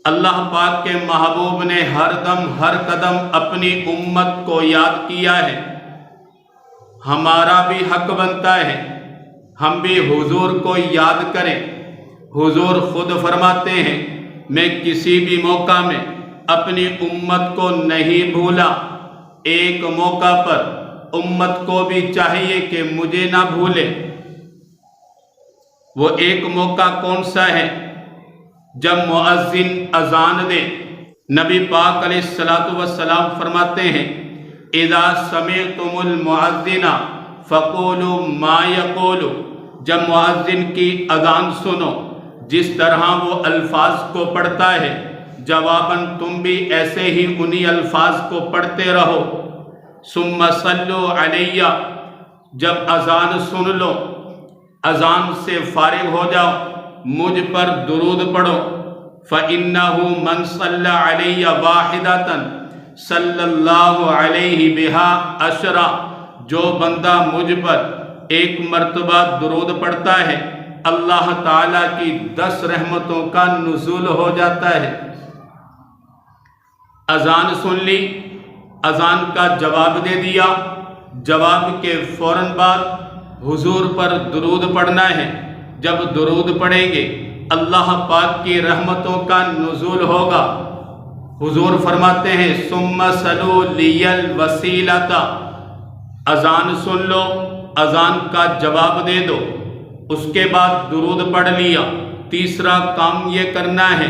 اللہ پاک کے محبوب نے ہر دم ہر قدم اپنی امت کو یاد کیا ہے۔ ہمارا بھی حق بنتا ہے ہم بھی حضور کو یاد کریں۔ حضور خود فرماتے ہیں میں کسی بھی موقع میں اپنی امت کو نہیں بھولا۔ ایک موقع پر امت کو بھی چاہیے کہ مجھے نہ بھولے۔ وہ ایک موقع کون سا ہے؟ جب مؤذن اذان دے، نبی پاک علیہ السلام فرماتے ہیں اذا سمعتم المؤذن فقولوا ما یقول، جب مؤذن کی اذان سنو جس طرح وہ الفاظ کو پڑھتا ہے جواباً تم بھی ایسے ہی انہی الفاظ کو پڑھتے رہو۔ ثم صلوا علیہ، جب اذان سن لو، اذان سے فارغ ہو جاؤ، مجھ پر درود پڑھو۔ فَإِنَّهُ مَنْ صَلَّى عَلَيَّ وَاحِدَةً صلی اللہ علیہ بہا عشرہ، جو بندہ مجھ پر ایک مرتبہ درود پڑھتا ہے اللہ تعالیٰ کی 10 رحمتوں کا نزول ہو جاتا ہے۔ اذان سن لی، اذان کا جواب دے دیا، جواب کے فوراً بعد حضور پر درود پڑھنا ہے۔ جب درود پڑھیں گے اللہ پاک کی رحمتوں کا نزول ہوگا۔ حضور فرماتے ہیں ثم صلوا لی الوسیلۃ، اذان سن لو، اذان کا جواب دے دو، اس کے بعد درود پڑھ لیا۔ تیسرا کام یہ کرنا ہے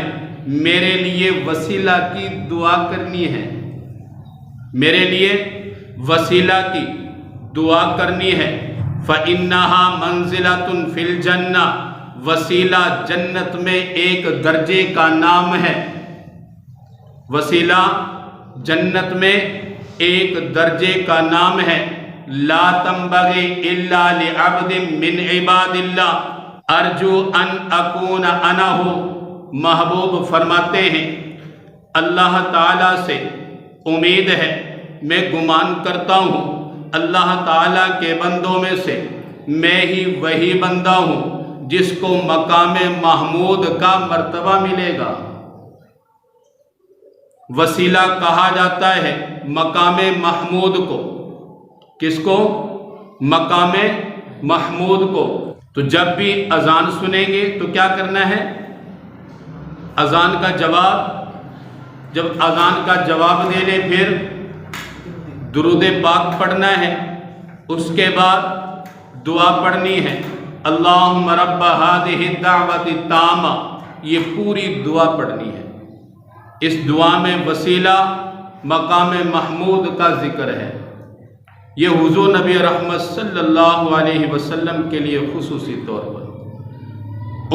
میرے لیے وسیلہ کی دعا کرنی ہے، میرے لیے وسیلہ کی دعا کرنی ہے۔ فَإِنَّهَا مَنزِلَةٌ فِي الْجَنَّةِ، وسیلہ جنت میں ایک درجے کا نام ہے۔ وسیلہ جنت میں ایک درجے کا نام ہے۔ لا تنبغی الا لعبد من عباد اللہ ارجو ان اکون انا ہو۔ محبوب فرماتے ہیں اللہ تعالیٰ سے امید ہے، میں گمان کرتا ہوں اللہ تعالیٰ کے بندوں میں سے میں ہی وہی بندہ ہوں جس کو مقام محمود کا مرتبہ ملے گا۔ وسیلہ کہا جاتا ہے مقام محمود کو۔ کس کو؟ مقام محمود کو۔ تو جب بھی اذان سنیں گے تو کیا کرنا ہے؟ اذان کا جواب، جب اذان کا جواب دے لے پھر درود پاک پڑھنا ہے، اس کے بعد دعا پڑھنی ہے اللہم رب ہذہ الدعوۃ التامہ، یہ پوری دعا پڑھنی ہے۔ اس دعا میں وسیلہ مقام محمود کا ذکر ہے۔ یہ حضور نبی رحمت صلی اللہ علیہ وسلم کے لیے خصوصی طور پر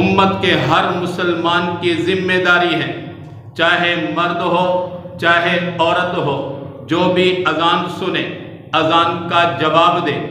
امت کے ہر مسلمان کی ذمہ داری ہے، چاہے مرد ہو چاہے عورت ہو، جو بھی اذان سنے اذان کا جواب دے۔